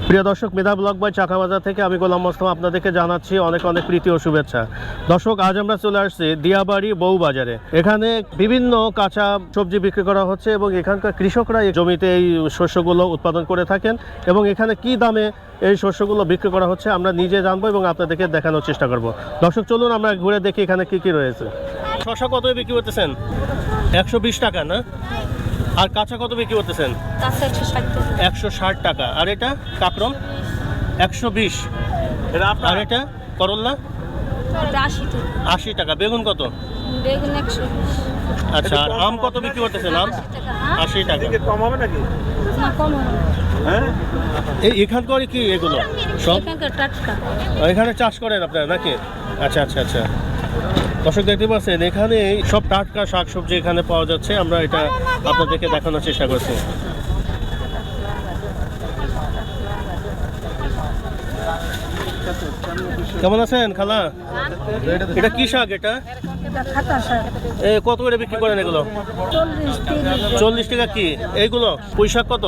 প্রিয় দর্শক, মেধা blog by চাকাবাজার থেকে আমি গোলাম মোস্তফা আপনাদেরকে জানাচ্ছি অনেক অনেক প্রীতি ও শুভেচ্ছা। দর্শক, আজ আমরা চলে আসছি দিয়াবাড়ি বউ বাজারে। এখানে বিভিন্ন কাঁচা সবজি বিক্রি করা হচ্ছে এবং এখানকার কৃষকরা এই জমিতে এই শস্যগুলো উৎপাদন করে থাকেন এবং এখানে কি দামে এই শস্যগুলো বিক্রি করা হচ্ছে আমরা নিজে জানবো এবং আপনাদেরকে দেখানোর চেষ্টা করব। দর্শক, চলুন আমরা ঘুরে দেখি এখানে কি কি রয়েছে। শসা কত বিক্রি করতেছেন? 120 টাকা না? আর কাঁচা কত বিক্রি করতেছেন? 160 টাকা। আর এটা কাকরম 120। আর এটা করল্লা 80 টাকা। বেগুন কত? বেগুন 120। আচ্ছা, আর আম কত বিক্রি করতেছেন? আম 80 টাকা। কম হবে নাকি? না, কম হবে। হ্যাঁ, এখানকার কি এগুলো সব এখানকার টাটকা। এখানে চাষ করেন আপনারা নাকি? আচ্ছা আচ্ছা আচ্ছা। দর্শক, দেখতে পাচ্ছেন এখানে সব টাটকা শাকসবজি এখানে পাওয়া যাচ্ছে। আমরা এটা আপনাদেরকে দেখানোর চেষ্টা করছি। কেমন আছেন খালা? এটা কি শাক? এটা খাতা শাক কত করে বিক্রি করেন এগুলো? 40 টাকা। কি এইগুলো? পুঁই শাক কত?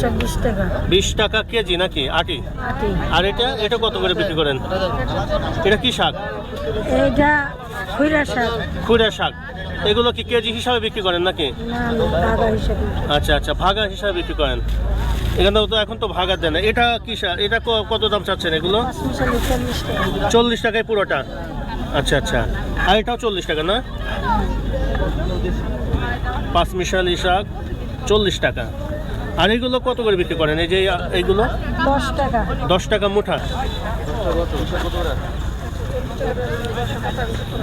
20 টাকা। 20 টাকা কেজি নাকি? আটি। আর এটা কত করে বিক্রি করেন? এটা কি শাক? এটা খুইরা শাক। খুঁড়া শাক। এগুলো কি কেজি হিসাবে বিক্রি করেন নাকি? না, দাদা হিসেবে। আচ্ছা আচ্ছা, ভাগা হিসাবে বিক্রি করেন। এখানে তো এখন তো ভাগা দেয় না। এটা কি শাক? এটা কত দাম চাচ্ছেন এগুলো? 40 টাকা। 40 টাকায় পুরোটা। আচ্ছা আচ্ছা। আর এটাও 40 টাকা না? 5 মিশালি শাক 40 টাকা। আর এগুলো কত করে বিক্রি করেন? এই যে এইগুলো 10 টাকা। 10 টাকা মুঠা।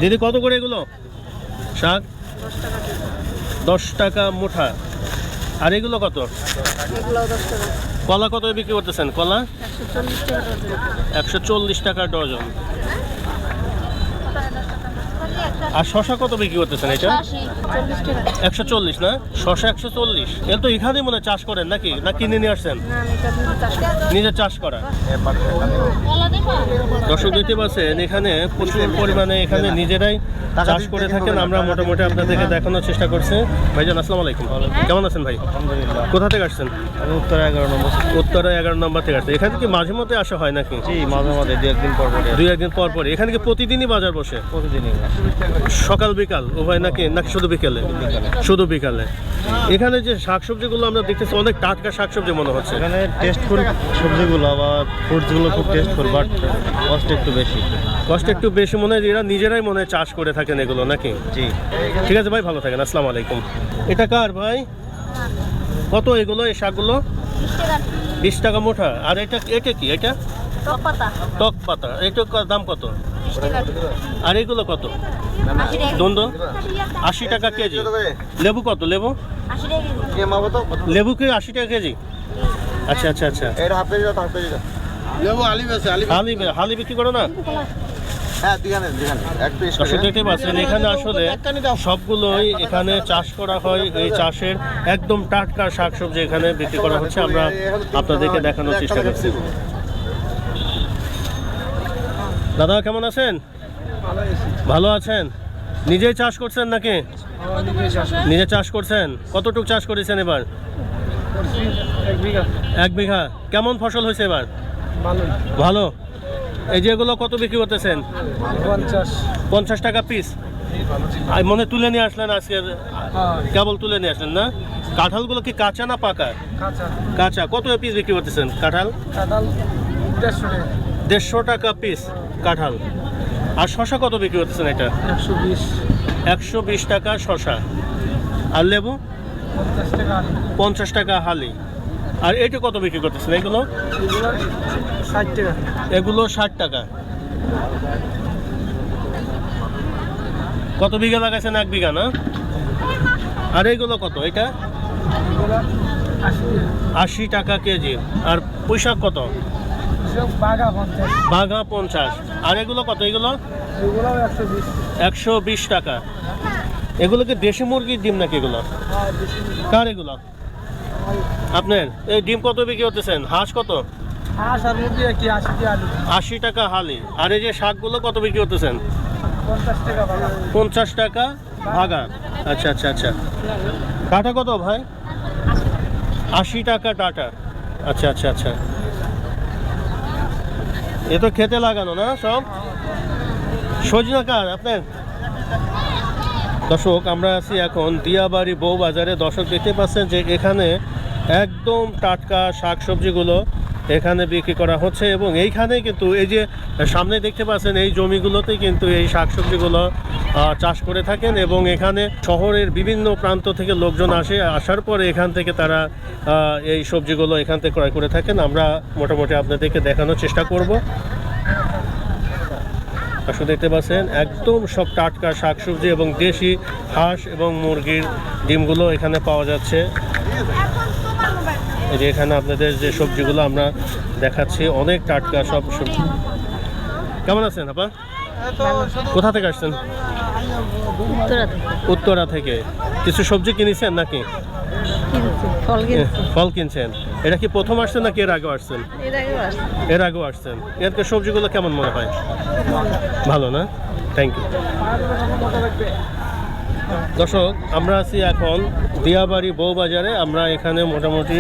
দিদি, কত করে এগুলো শাক? 10 টাকা মুঠা। আর এগুলো কত? এগুলোও 10 টাকা। কলা কত বিক্রি করতেছেন? কলা 140 টাকা ডজন। 140 টাকা ডজন। আর শশা কত বিক্রি করতেছেন? এটা 40 টাকা। 140 না? শশা 140। এর তো এখানে মনে হয় চাষ করেন নাকি? না কিনে নিয়ে আসছেন? না, আমি এটা নিজে চাষ করি। নিজে চাষ করা। দর্শক, দেখতে পাচ্ছেন এখানে প্রচুর পরিমাণে এখানে নিজেরাই চাষ করে থাকেন। আমরা মোটামুটি আপনাদেরকে দেখানোর চেষ্টা করছি। ভাইজান, আসসালামু আলাইকুম। কেমন আছেন ভাই? আলহামদুলিল্লাহ। কোথা থেকে আসছেন? আমি উত্তরা 11 নম্বর। উত্তরা 11 নম্বর থেকে আসছেন। এখানে কি মাঝে মধ্যে আসা হয় নাকি? জি, মাঝে মাঝে 2-1 দিন পর পর। 2-1 দিন পর পর। এখানে কি প্রতিদিনই বাজার বসে? প্রতিদিনই সকাল বিকাল উভয় নাকি শুধু বিকেলে? শুধু বিকালে। এখানে যে শাকসবজিগুলো আমরা দেখতেছি অনেক টাটকা শাকসবজি মনে হচ্ছে। এখানে টেস্টফুল সবজিগুলো বা ফ্রুটসগুলো খুব টেস্টফুল, বাট কষ্ট একটু বেশি। কষ্ট একটু বেশি মনে হয়। এরা নিজেরাই মনে হয় চাষ করে থাকেন এগুলো নাকি? জি। ঠিক আছে ভাই, ভালো থাকেন। আসসালামু আলাইকুম। এটা কার ভাই? কত এগুলো, এই শাকগুলো? 20 টাকা মুঠা। আর এটা কি? এটা টক পাতা টক পাতা। এটা দাম কত? 20 টাকা। আর এগুলো কত? 80 টাকা। দন্দন 80 টাকা কেজি। লেবু কত? লেবু 80 টাকা কেজি। লেবু কি 80 টাকা কেজি? আচ্ছা আচ্ছা আচ্ছা। হালি বিক্রি করো না? দর্শক, দেখতে পাচ্ছেন এখানে আসলে সবগুলোই এখানে চাষ করা হয়। এই চাষের একদম টাটকা শাকসবজি এখানে বিক্রি করা হচ্ছে। আমরা আপনাদেরকে দেখানোর চেষ্টা করছি। দাদা, কেমন আছেন? ভালো আছেন? নিজেই চাষ করছেন নাকি? নিজে চাষ করছেন। কতটুকু চাষ করেছেন এবার? 1 বিঘা। কেমন ফসল হয়েছে এবার? ভালো। এই যেগুলো কত বিক্রি করতেছেন? 50 টাকা পিস। আর মনে তুলে নিয়ে আসলেন আজকে? কেবল তুলে নিয়ে আসলেন না? কাঁঠালগুলো কি কাঁচা না পাকা? কাঁচা। কত পিস বিক্রি করতেছেন কাঁঠাল? 150 টাকা পিস কাঁঠাল। আর শশা কত বিক্রি করতেছেন? এটা 120 টাকা শশা। আর লেবু 50 টাকা হালি। আর এটা কত বিক্রি করতেছেন? এগুলো 60 টাকা। এগুলো 60 টাকা। কত বিঘা লাগাইছেন? 1 বিঘা না? আর এইগুলো কত? এটা 80 টাকা কেজি। আর পুঁই শাক কত? বাঘা 50। আর এগুলো কত? এগুলো 120 টাকা। এগুলো কি দেশি মুরগির ডিম নাকি এগুলো? কার এগুলো? আপনার? এই ডিম কত বিক্রি করতেছেন? হাঁস কত? 80 টাকা হালি। আর এই যে শাকগুলো কত বিক্রি করতেছেন? 50 টাকা ভাগা। আচ্ছা আচ্ছা আচ্ছা। কাটা কত ভাই? 80 টাকা টাটা। আচ্ছা আচ্ছা আচ্ছা। এ তো খেতে লাগানো না সব? সজনা কার আপনার? দর্শক আমরা আছি এখন দিয়াবাড়ি বউ বাজারে। দর্শক দেখতে পাচ্ছেন যে এখানে একদম টাটকা শাকসবজিগুলো এখানে বিক্রি করা হচ্ছে এবং এইখানে কিন্তু এই যে সামনে দেখতে পাচ্ছেন এই জমিগুলোতে কিন্তু এই শাকসবজিগুলো চাষ করে থাকেন এবং এখানে শহরের বিভিন্ন প্রান্ত থেকে লোকজন আসার পরে এখান থেকে তারা এই সবজিগুলো এখান থেকে ক্রয় করে থাকেন। আমরা মোটামুটি আপনাদেরকে দেখানোর চেষ্টা করব। আসলে দেখতে পাচ্ছেন একদম সব টাটকা শাকসবজি এবং দেশি হাঁস এবং মুরগির ডিমগুলো এখানে পাওয়া যাচ্ছে। এই যে এখানে আপনাদের যে সবজিগুলো আমরা দেখাচ্ছি অনেক টাটকা সব সবজি। কেমন আছেন আপা? কোথা থেকে আসছেন? উত্তরা থেকে। কিছু সবজি কিনেছেন নাকি? ফল কিনছেন। এটা কি প্রথম আসছেন নাকি এর আগেও আসছেন? এর আগেও আসছেন। এর সবজিগুলো কেমন মনে হয়? ভালো না? Thank you. দর্শক আমরা আছি এখন দিয়াবাড়ি বউ বাজারে। আমরা এখানে মোটামুটি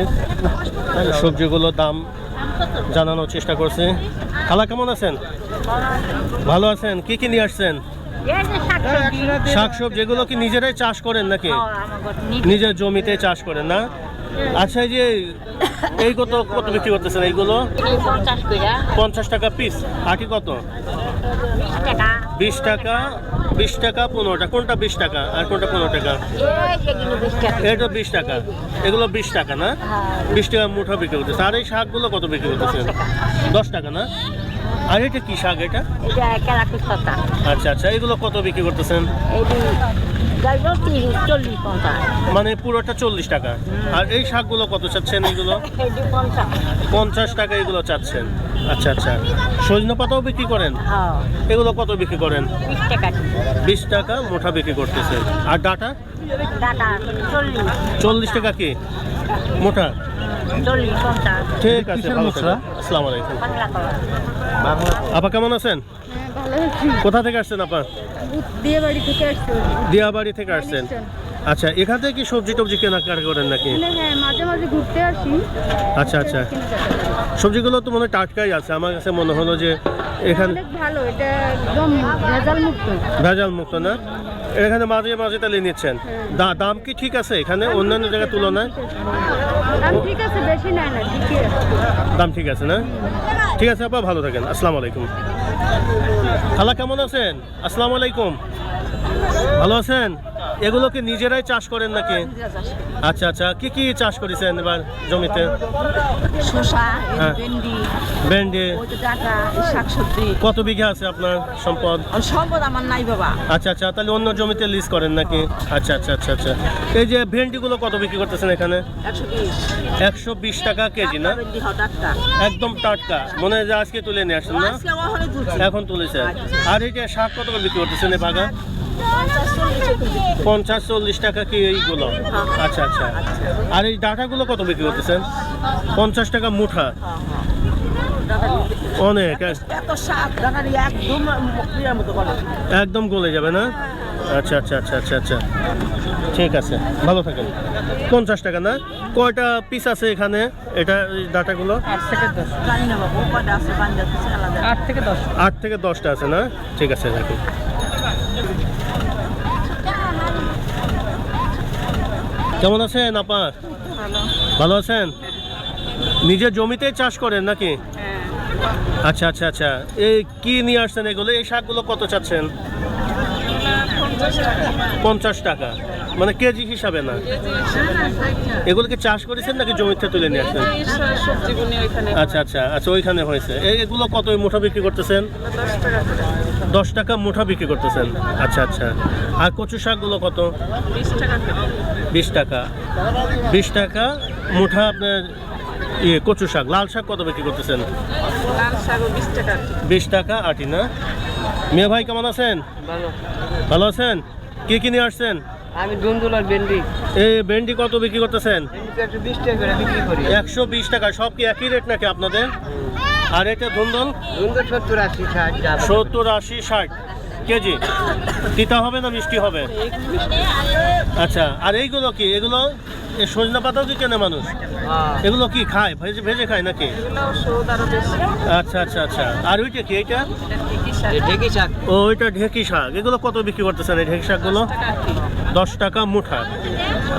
সবজিগুলোর দাম জানানোর চেষ্টা করছি। খালা কেমন আছেন? ভালো আছেন। কি কি নিয়ে আসছেন? শাকসবজি। যেগুলো কি নিজেরাই চাষ করেন নাকি? নিজের জমিতে চাষ করেন না? আচ্ছা, এই যে এই কত কত বিক্রি করতেছেন এইগুলো? 50 টাকা পিস। আটি কত? 20 টাকা। 20 টাকা 15টা। কোনটা 20 টাকা আর কোনটা 15 টাকা? এটা 20 টাকা। এগুলো 20 টাকা না? 20 টাকা মুঠা বিক্রি করতেছে। আর এই শাকগুলো কত বিক্রি করতেছেন? 10 টাকা না? আর এটা কি শাক এটা? আচ্ছা আচ্ছা, এগুলো কত বিক্রি করতেছেন? মানে পুরোটা 40 টাকা। আর এই শাকগুলো কত চাচ্ছেন? এইগুলো 50 টাকা এগুলো চাচ্ছেন। আচ্ছা আচ্ছা। সজনে পাতাও বিক্রি করেন? এগুলো কত বিক্রি করেন? 20 টাকা মুঠা বিক্রি করতেছেন। আর ডাটা? 40 টাকা কি মুঠা? ঠিক আছে, ভালো থাকবেন। আসসালামু আলাইকুম। আপা কেমন আছেন? কোথা থেকে আসছেন আপা? দিয়াবাড়ি থেকে আসছি। দিয়াবাড়ি থেকে আসছেন। আচ্ছা, এখান থেকে কি সবজি টবজি কেনাকাটা করেন নাকি? হ্যাঁ, মাঝে মাঝে ঘুরতে আসি। আচ্ছা আচ্ছা। সবজিগুলো তো মনে হয় টাটকাই আছে। আমার কাছে মনে হলো যে এখানে অনেক ভালো, এটা একদম ভেজাল মুক্ত। ভেজাল মুক্ত না? এখানে মাঝে মাঝে তাহলে নিচ্ছেন। দাম কি ঠিক আছে এখানে অন্যান্য জায়গার তুলনায়? দাম ঠিক আছে, বেশি নাই না, ঠিকই আছে। দাম ঠিক আছে না? ঠিক আছে আপা, ভালো থাকেন। আসসালামু আলাইকুম। খালা কেমন আছেন? আসসালামু আলাইকুম। ভালো আছেন? এগুলো কি নিজেরাই চাষ করেন নাকি? আচ্ছা আচ্ছা। কি কি চাষ করেছেন এবার জমিতে? শসা, হ্যাঁ। ভেন্ডি, ভেন্ডি। ডাটা, শাকসবজি। কত বিঘা আছে আপনার সম্পদ? সম্পদ আমার নাই বাবা। আচ্ছা আচ্ছা, তাহলে অন্য জমিতে লিজ করেন নাকি? আচ্ছা আচ্ছা আচ্ছা আচ্ছা। এই যে ভেন্ডিগুলো কত বিক্রি করতেছেন এখানে? 120 120 টাকা কেজি না? ভেন্ডি টাটকা। একদম টাটকা। মনে হয় যে আজকে তুলে নিয়ে আসছেন না? আজকে ওখানে তুলছি। এখন তুলেছেন। আর এই যে শাক কত করে বিক্রি করতেছেন এই বাগা? 50-40 টাকা কি এইগুলো? আচ্ছা আচ্ছা। আর এই ডাটাগুলো কত বিক্রি করতেছেন? 50 টাকা মুঠা। অনেক। এত শাক ডাটারি একদম ক্রিয়ার মতো বলে। একদম গলে যাবে না? আচ্ছা আচ্ছা আচ্ছা আচ্ছা আচ্ছা। ঠিক আছে, ভালো থাকেন। 50 টাকা না? কয়টা পিস আছে এখানে এটা এই ডাটাগুলো? 8 থেকে 10 জানি না বাবু কয়টা আছে বান্দা আছে আলাদা। 8 থেকে 10। 8 থেকে 10টা আছে না? ঠিক আছে, রাখি। কেমন আছেন আপা? ভালো আছেন? নিজের জমিতে চাষ করেন নাকি? আচ্ছা আচ্ছা আচ্ছা। এই কি নিয়ে আসছেন এগুলো? এই শাকগুলো কত চাচ্ছেন? 50 টাকা। মানে কেজি হিসাবে না? এগুলোকে চাষ করেছেন নাকি জমিতে তুলে নিয়ে আসছেন? আচ্ছা আচ্ছা আচ্ছা, ওইখানে হয়েছে। এগুলো কত মুঠা বিক্রি করতেছেন? 10 টাকা মুঠা বিক্রি করতেছেন। আচ্ছা আচ্ছা। আর কচু শাকগুলো কত? 20 টাকা। 20 টাকা মুঠা আপনার কচু শাক। লাল শাক কত বিক্রি করতেছেন? 20 টাকা আটি না? মেয়ে ভাই কেমন আছেন? ভালো আছেন? কি কি নিয়ে আসছেন? আমি দুন্দুল আর ভেন্ডি। এই ভেন্ডি কত বিক্রি করতেছেন? 120 টাকা করে বিক্রি করি। 120 টাকা। সব কি একই রেট নাকি আপনাদের? আর এটা ধুন্দল? দুন্দুল 70 80 60। 70 80 60 কেজি। তিতা হবে না মিষ্টি হবে? আচ্ছা। আর এইগুলো কি? এগুলো এই সজনা পাতাও কি কেনে মানুষ? এগুলো কি খায়, ভেজে ভেজে খায় নাকি? আচ্ছা আচ্ছা আচ্ছা। আর ওইটা কি, এইটা? ও ওইটা ঢেকি শাক। এগুলো কত বিক্রি করতেছেন এই ঢেকি শাকগুলো? 10 টাকা মুঠা।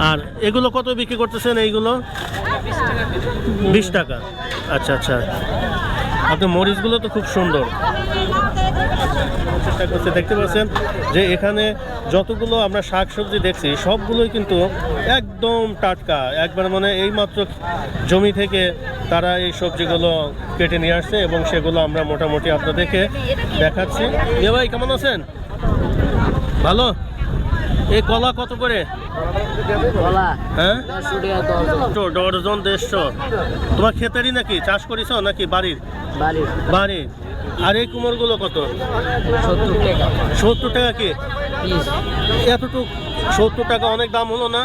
আর এগুলো কত বিক্রি করতেছেন এইগুলো? 20 টাকা। আচ্ছা আচ্ছা। আপনার মরিচগুলো তো খুব সুন্দর। চেষ্টা করতে দেখতে পাচ্ছেন যে এখানে যতগুলো আমরা শাক সবজি দেখছি সবগুলোই কিন্তু একদম টাটকা, একবার মানে এইমাত্র জমি থেকে তারা এই সবজিগুলো কেটে নিয়ে আসছে এবং সেগুলো আমরা মোটামুটি আপনাদেরকে দেখাচ্ছি। এ ভাই কেমন আছেন? ভালো। এই কলা কত করে? হ্যাঁ, ডজন 150। তোমার ক্ষেতেরই নাকি, চাষ করিস নাকি বাড়ির? বাড়ির। আর এই কুমড়গুলো কত? 70 টাকা কি? এতটুক 70 টাকা অনেক দাম হলো না?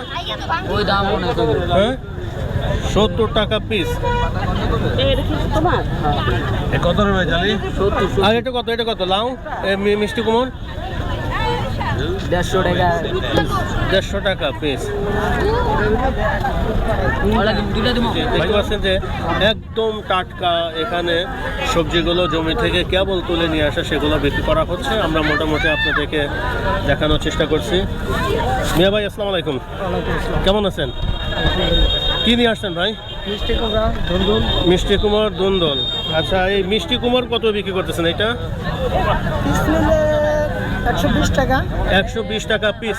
ওই দাম অনেক। হ্যাঁ, 70 টাকা পিস। কত রুপে জানি? আর এটা কত? এটা কত? লাউ মিষ্টি কুমড় 150 টাকা। 150 টাকা পিস। দেখতে পাচ্ছেন যে একদম টাটকা এখানে সবজিগুলো জমি থেকে কেবল তুলে নিয়ে আসা, সেগুলো বিক্রি করা হচ্ছে। আমরা মোটামুটি আপনাদেরকে দেখানোর চেষ্টা করছি। মিয়া ভাই আসসালামু আলাইকুম, কেমন আছেন? কি নিয়ে আসছেন ভাই? মিষ্টি কুমড় দুন্দল। আচ্ছা, এই মিষ্টি কুমড় কত বিক্রি করতেছেন? এটা 120 টাকা। 120 টাকা পিস।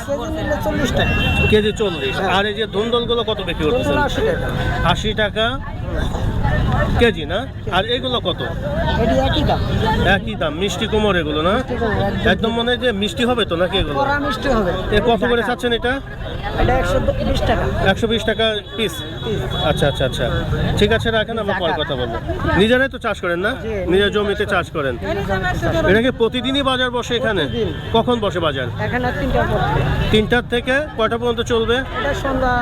40 টাকা কেজি 40। আর এই যে ধুন্দলগুলো কত বিক্রি করতেছেন? 80 টাকা। 80 টাকা কেজি না? আর এগুলো কত? এটি একই দাম। একই দাম। মিষ্টি কুমড় এগুলো না? একদম মনে হয় যে মিষ্টি হবে তো নাকি এগুলো? পরা মিষ্টি হবে। এ কত করে চাচ্ছেন এটা? এটা 120 টাকা। 120 টাকা পিস। আচ্ছা আচ্ছা আচ্ছা, ঠিক আছে, রাখেন, আমরা পরে কথা বলবো। নিজেরাই তো চাষ করেন না? নিজের জমিতে চাষ করেন। এটা কি প্রতিদিনই বাজার বসে এখানে? কখন বসে বাজার? এখানে 3টার পর থেকে। 3টার থেকে কয়টা পর্যন্ত চলবে? এটা সন্ধ্যা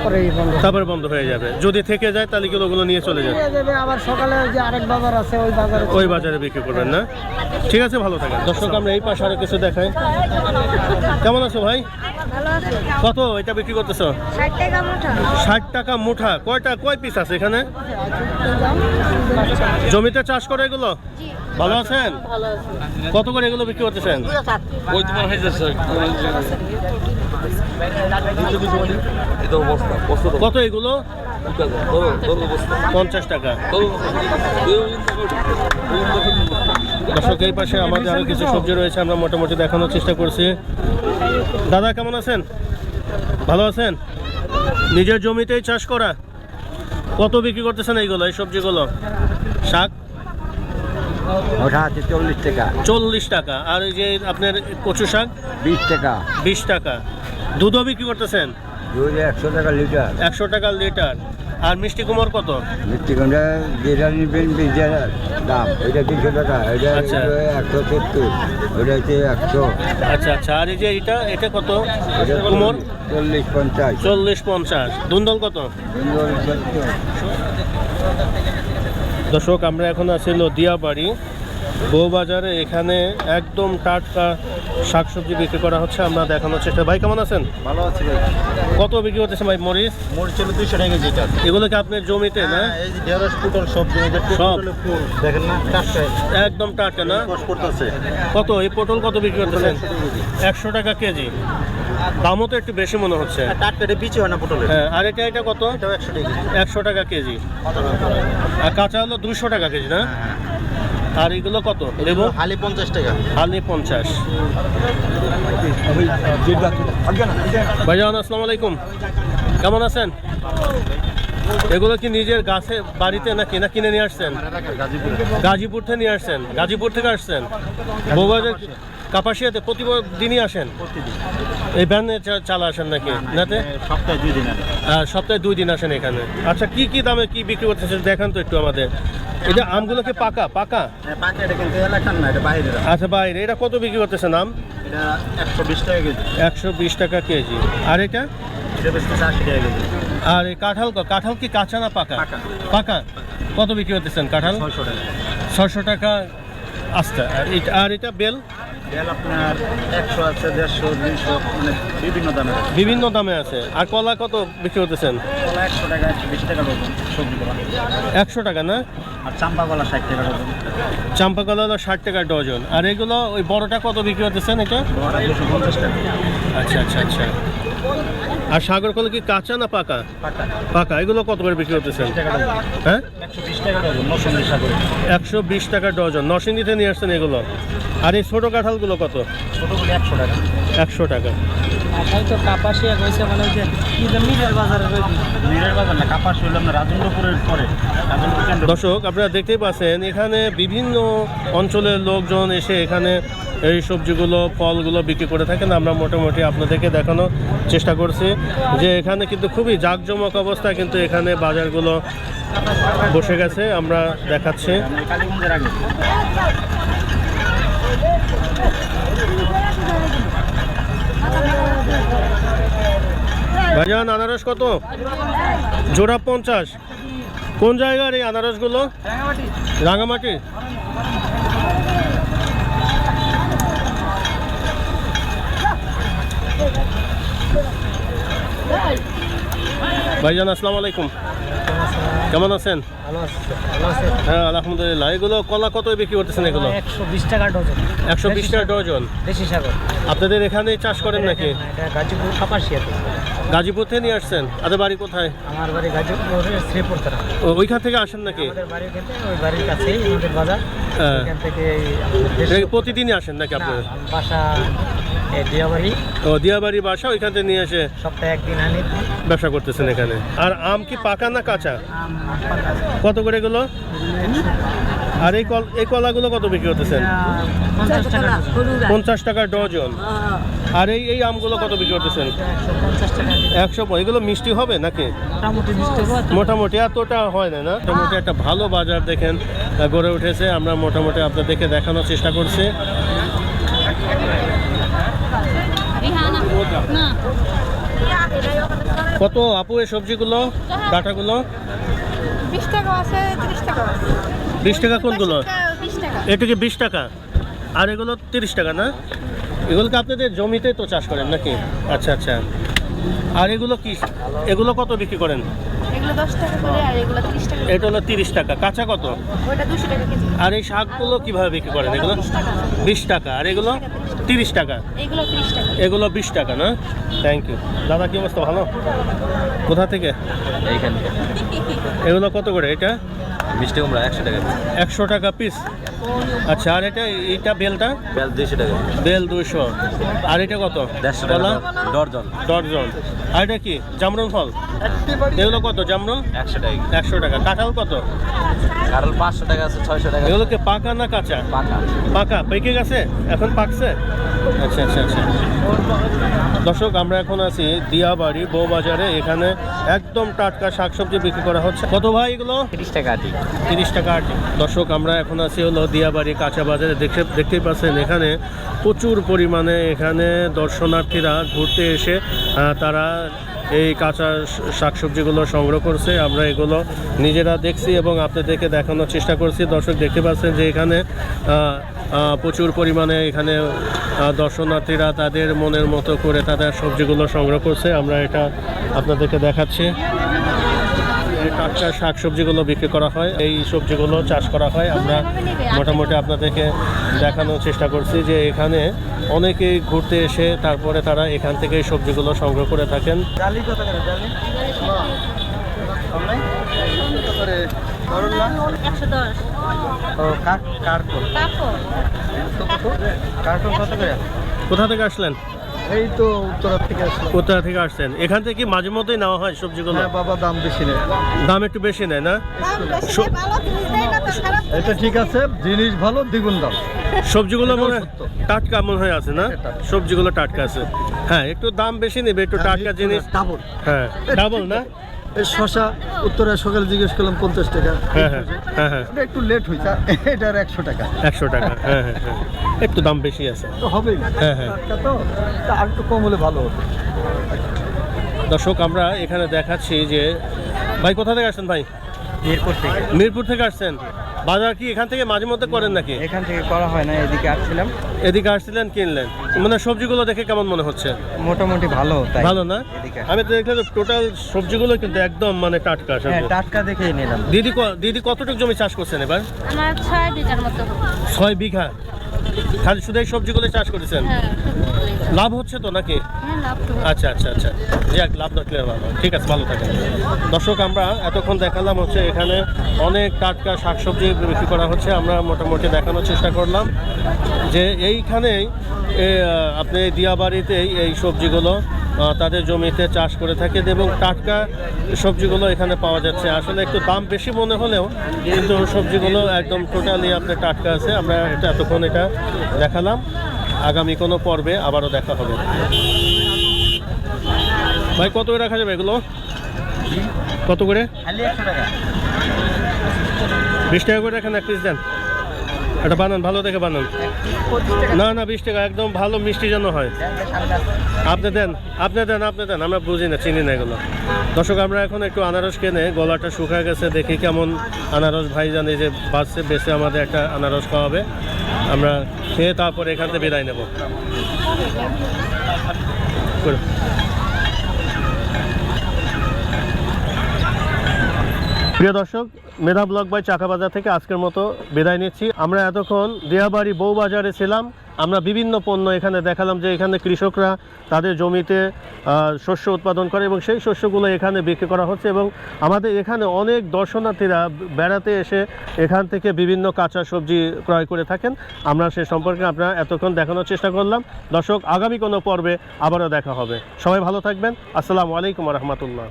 পরে বন্ধ তারপরে বন্ধ হয়ে যাবে। যদি থেকে যায় তাহলে কিলোগুলো নিয়ে চলে যাবে। হয়ে যাবে। আবার সকালে যে আরেক বাজার আছে ওই বাজারে বিক্রি করবেন না? ঠিক আছে, ভালো থাকেন। দর্শক, আমরা এই পাশে আরো কিছু দেখাই। কেমন আছো ভাই? ভালো আছে। কত এটা বিক্রি করতেছো? 60 টাকা মুঠা। 60 টাকা মুঠা। কয় পিস আছে এখানে? জমিতে চাষ করে এগুলো? ভালো আছেন? কত করে এগুলো বিক্রি করতেছেন? কত এগুলো? 50 টাকা। দর্শক, এই পাশে আমাদের আরো কিছু সবজি রয়েছে, আমরা মোটামুটি দেখানোর চেষ্টা করছি। দাদা কেমন আছেন? ভালো আছেন? নিজের জমিতেই চাষ করা। কত বিক্রি করতেছেন এইগুলো, এই সবজিগুলো? শাক ওটা 40 টাকা। 40 টাকা। আর এই যে আপনার কচু শাক 20 টাকা। 20 টাকা। দুধও বিক্রি করতেছেন? দুধ 100 টাকা লিটার। 100 টাকা লিটার। আর মিষ্টি কুমড় কত? মিষ্টি কুমড়া যেটা নিবেন দাম, এটা 300 টাকা। এটা আচ্ছা। 170। ওটা হচ্ছে 100। আচ্ছা আচ্ছা। আর এই যে এটা কত কুমড়? 40-50। 40-50। দুন্দল কত? দর্শক, আমরা এখন আছি দিয়াবাড়ি বউবাজারে। এখানে একদম টাটকা শাকসবজি বিক্রি করা হচ্ছে, আমরা দেখানোর চেষ্টা। ভাই কেমন আছেন? ভালো আছে ভাই। কত বিক্রি করতেছে ভাই মরিচ? মরিচ ছিল 200 টাকা যেটা। এগুলো কি আপনার জমিতে না? এই যে ঢেঁড়স পটল সব জমিতে সব? ফুল দেখেন না, টাটকা একদম টাটকা না? কষ্ট করতেছে। কত এই পটল কত বিক্রি করতেছেন? 100 টাকা কেজি। দামও তো একটু বেশি মনে হচ্ছে। টাটকা এটা বিচি হয় না পটলের। হ্যাঁ। আর এটা কত? এটাও 100 টাকা। 100 টাকা কেজি। আর কাঁচা হলো 200 টাকা কেজি না? আর এগুলো কত? লেবু হালি 50 টাকা। হালি 50। ভাইজান আসসালামু আলাইকুম, কেমন আছেন? এগুলো কি নিজের গাছে বাড়িতে নাকি না কিনে নিয়ে আসছেন? গাজীপুর থেকে নিয়ে আসছেন? গাজীপুর থেকে আসছেন বউবাজার কাপাসিয়াতে প্রতিদিনই আসেন? এই ভ্যানে চালা আসেন নাকি? নাতে সপ্তাহে 2 দিন। সপ্তাহে 2 দিন আসেন এখানে। আচ্ছা, কি দামে কি বিক্রি করতেছেন দেখান তো একটু আমাদের। এটা আমগুলো কি পাকা? পাকা এটা কিন্তু এলাকার না, এটা বাইরে। আচ্ছা, বাইরে। এটা কত বিক্রি করতেছেন আম? এটা 120 টাকা কেজি। 120 টাকা কেজি। আর এটা? এটা বেশি 80 টাকা কেজি। আর এই কাঁঠাল কি কাঁচা না পাকা? পাকা। কত বিক্রি করতেছেন কাঁঠাল? 600 টাকা। 600 টাকা আস্তে। আর এটা বেল? বেল আপনার 100 আছে 150 200 মানে বিভিন্ন দামের আছে। বিভিন্ন দামে আছে। আর কলা কত বিক্রি করতেছেন? কলা 100 টাকা 120 টাকা ডজন সবজি কলা। 100 টাকা না? আর চাম্পা কলা 60 টাকা ডজন। চাম্পা কলা হলো 60 টাকা ডজন। আর এগুলো ওই বড়টা কত বিক্রি করতেছেন এটা? বড়টা 250 টাকা। আচ্ছা আচ্ছা আচ্ছা। আর সাগর কলা কি কাঁচা না পাকা? পাকা পাকা। এগুলো কত করে বিক্রি করতেছেন? 20 টাকা ডজন। হ্যাঁ 120 টাকা ডজন নরসিংদী সাগর। 120 টাকা ডজন। নরসিংদীতে নিয়ে আসছেন এগুলো। আর এই ছোটো কাঁঠালগুলো কত? ছোটগুলো 100 টাকা। 100 টাকা। আঠাই তো কাপাসিয়া কইছে মানে যে মিরের বাজারে মিরের বাজার না, কাপাস হইল আপনার রাজেন্দ্রপুরের পরে। রাজেন্দ্রপুর কেন্দ্র। দর্শক আপনারা দেখতেই পাচ্ছেন এখানে বিভিন্ন অঞ্চলের লোকজন এসে এখানে এই সবজিগুলো ফলগুলো বিক্রি করে থাকেন। আমরা মোটামুটি আপনাদেরকে দেখানোর চেষ্টা করছি যে এখানে কিন্তু খুবই জাঁকজমক অবস্থা, কিন্তু এখানে বাজারগুলো বসে গেছে। আমরা দেখাচ্ছি। কালীগঞ্জের আগে। ভাইজান আনারস কত? জোড়া 50। কোন জায়গার এই আনারসগুলো? রাঙামাটি। ভাইজান আসসালামু আলাইকুম, কেমন আছেন? ভালো আছে ভালো আছে হ্যাঁ আলহামদুলিল্লাহ। এগুলো কলা কত বিক্রি করতেছেন এগুলো? 120 টাকা ডজন 120 টাকা ডজন। দেশি সাগর আপনাদের এখানে চাষ করেন নাকি? এটা গাজীপুর কাপাসিয়াতে। গাজীপুর থেকে নিয়ে আসছেন? আপনাদের বাড়ি কোথায়? আমার বাড়ি গাজীপুরের শ্রীপুর তারা। ওইখান থেকে আসেন নাকি? আমাদের বাড়ি খেতে ওই বাড়ির কাছেই আমাদের বাজার। হ্যাঁ। এখান থেকে আমাদের দেশি- এই প্রতিদিনই আসেন নাকি না, আপনার? বাসা দিয়াবাড়ি, ও দিয়াবাড়ি বাসা, ওইখান থেকে নিয়ে এসে সপ্তাহে একদিন আনি। ব্যবসা করতেছেন এখানে। আর আম কি পাকা না কাঁচা? আম পাতা। কত করে এগুলো? আর এই কলাগুলো কত বিক্রি করতেছেন? 50 টাকা 50 টাকা ডজন। আর এই আমগুলো কত বিক্রি করতেছেন? 150 টাকা 100। এগুলো মিষ্টি হবে নাকি? মোটামুটি মিষ্টি হয়। মোটামুটি এতটা হয় না। মোটামুটি একটা ভালো বাজার দেখেন গড়ে উঠেছে। আমরা মোটামুটি আপনাদেরকে দেখানোর চেষ্টা করছি। কত আপু এই সবজিগুলো, ডাটাগুলো? 20 টাকা আছে, 30 টাকা আছে। 20 টাকা কোনগুলো? 20 টাকা। এটা কি 20 টাকা? আর এগুলো 30 টাকা না? এগুলোকে আপনাদের জমিতে তো চাষ করেন নাকি? আচ্ছা আচ্ছা। আর এগুলো কি, এগুলো কত বিক্রি করেন? এগুলো 10 টাকা করে আর এগুলো 30 টাকা। এটা হলো 30 টাকা। কাঁচা কত? ওটা 200 টাকা কেজি। আর এই শাকগুলো কিভাবে বিক্রি করেন এগুলো? 20 টাকা। 20 টাকা। আর এগুলো 30 টাকা। এগুলো 30 টাকা। এগুলো 20 টাকা না? থ্যাংক ইউ দাদা। কি অবস্থা? ভালো? কোথা থেকে? এইখান এগুলো কত করে? এটা মিষ্টি কুমড়া 100 টাকা। 100 টাকা পিস। আচ্ছা। আর এইটা বেলটা? বেল 200 টাকা। বেল 200। আর এটা কত? 150 কলা? ডর্জন। ডর্জন। আর এটা কি জামরুল ফল? এগুলো কত জামরুল? 100 টাকা। 100 টাকা। কাঁঠাল কত? কারণ 500 টাকা আছে, 600 টাকা। এগুলো কি পাকা না কাঁচা? পাকা। পাকা। পেকে গেছে? এখন পাকছে? আচ্ছা আচ্ছা আচ্ছা। দর্শক আমরা এখন আছি দিয়াবাড়ি বউবাজারে। এখানে একদম টাটকা শাকসবজি বিক্রি করা হচ্ছে। কত ভাই এগুলো? 30 টাকা আটি। 30 টাকা আটি। দর্শক আমরা এখন আছি হলো দিয়াবাড়ি কাঁচা বাজারে। দেখতেই পাচ্ছেন এখানে প্রচুর পরিমাণে এখানে দর্শনার্থীরা ঘুরতে এসে তারা এই কাঁচা শাকসবজিগুলো সংগ্রহ করছে। আমরা এগুলো নিজেরা দেখছি এবং আপনাদেরকে দেখানোর চেষ্টা করছি। দর্শক দেখতে পাচ্ছেন যে এখানে প্রচুর পরিমাণে এখানে দর্শনার্থীরা তাদের মনের মতো করে তাদের সবজিগুলো সংগ্রহ করছে। আমরা এটা আপনাদেরকে দেখাচ্ছি। এই টাটকা শাকসবজিগুলো বিক্রি করা হয়, এই সবজিগুলো চাষ করা হয়। আমরা মোটামুটি আপনাদেরকে দেখানোর চেষ্টা করছি যে এখানে অনেকেই ঘুরতে এসে তারপরে তারা এখান থেকে এই সবজিগুলো সংগ্রহ করে থাকেন। ডালি কত করে ডালি? 110। ও কার্টুন। কার্টুন কত করে? কোথা থেকে আসলেন? এই তো উত্তরা থেকে আসলাম। কোথা থেকে আসছেন? এখান থেকে কি মাঝে মধ্যেই নেওয়া হয় সবজিগুলো? হ্যাঁ বাবা, দাম বেশি নেই। দাম একটু বেশি নেয় না? এটা ঠিক আছে, জিনিস ভালো, দ্বিগুণ দাম। সবজিগুলো এটাও মনে হয় সত্য। টাটকা মনে হয় আছে না? এটা। সবজিগুলো টাটকা আছে। হ্যাঁ একটু দাম বেশি নেবে, একটু টাটকা জিনিস। ডাবল। হ্যাঁ ডাবল না? এই শশা উত্তরায় সকালে জিজ্ঞেস করলাম 50 টাকা। হ্যাঁ হ্যাঁ হ্যাঁ হ্যাঁ। এটা একটু লেট হয়েছে, এটার 100 টাকা। 100 টাকা। হ্যাঁ হ্যাঁ হ্যাঁ, একটু দাম বেশি আছে। তো হবেই। হ্যাঁ, হ্যাঁ। টাটকা তো, তা আর একটু কম হলে ভালো হতো। দর্শক আমরা এখানে দেখাচ্ছি যে ভাই কোথা থেকে আসছেন ভাই? মিরপুর থেকে। মিরপুর থেকে আসছেন। বাজার কি এখান থেকে মাঝে মধ্যে করেন নাকি? এখান থেকে করা হয় না, এদিকে আসছিলাম। এদিকে আসছিলেন, কিনলেন, মানে সবজিগুলো দেখে কেমন মনে হচ্ছে? মোটামুটি ভালো, তাই ভালো না? এদিকে আমি তো দেখলাম টোটাল সবজিগুলো কিন্তু একদম মানে টাটকা হ্যাঁ, সবজি। টাটকা দেখেই নিলাম। দিদি কতটুকু জমি চাষ করছেন এবার? আমার 6 বিঘার মতো। 6 বিঘা? খালি শুধু এই সবজিগুলো চাষ করেছেন? হ্যাঁ, লাভ হচ্ছে তো নাকি? হ্যাঁ, লাভ তো। আচ্ছা, যাক, লাভ না ক্লিয়ার ভালো। ঠিক আছে, ভালো থাকেন। দর্শক, আমরা এতক্ষণ দেখালাম হচ্ছে এখানে অনেক টাটকা শাকসবজি বিক্রি করা হচ্ছে। আমরা মোটামুটি দেখানোর চেষ্টা করলাম যে এইখানেই আপনি দিয়াবাড়িতেই এই সবজিগুলো তাদের জমিতে চাষ করে থাকেন এবং টাটকা সবজিগুলো এখানে পাওয়া যাচ্ছে। আসলে একটু দাম বেশি মনে হলেও কিন্তু সবজিগুলো একদম টোটালি আপনার টাটকা আছে। আমরা এতক্ষণ এটা দেখালাম। আগামী কোনো পর্বে আবারও দেখা হবে। ভাই, কত করে রাখা যাবে এগুলো? কত করে? খালি 100 টাকা। 20 টাকা করে রাখেন, এক পিস দেন। এটা বানান, ভালো দেখে বানান। না 20 টাকা, একদম ভালো মিষ্টি যেন হয়। আপনি দেন। আমরা বুঝি না, চিনি না এগুলো। দর্শক, আমরা এখন একটু আনারস কিনে, গলাটা শুকায় গেছে, দেখি কেমন আনারস ভাই জানি যে বাসে বেসে আমাদের একটা আনারস খাওয়াবে। আমরা খেয়ে তারপরে এখান থেকে বিদায় নেব। প্রিয় দর্শক, মেধা ব্লগ বাই চাকাবাজার থেকে আজকের মতো বিদায় নিচ্ছি। আমরা এতক্ষণ দিয়াবাড়ি বউবাজারে ছিলাম। আমরা বিভিন্ন পণ্য এখানে দেখালাম যে এখানে কৃষকরা তাদের জমিতে শস্য উৎপাদন করে এবং সেই শস্যগুলো এখানে বিক্রি করা হচ্ছে এবং আমাদের এখানে অনেক দর্শনার্থীরা বেড়াতে এসে এখান থেকে বিভিন্ন কাঁচা সবজি ক্রয় করে থাকেন। আমরা সে সম্পর্কে আপনারা এতক্ষণ দেখানোর চেষ্টা করলাম। দর্শক, আগামী কোনো পর্বে আবারও দেখা হবে। সবাই ভালো থাকবেন। আসসালামু আলাইকুম ওয়া রাহমাতুল্লাহ।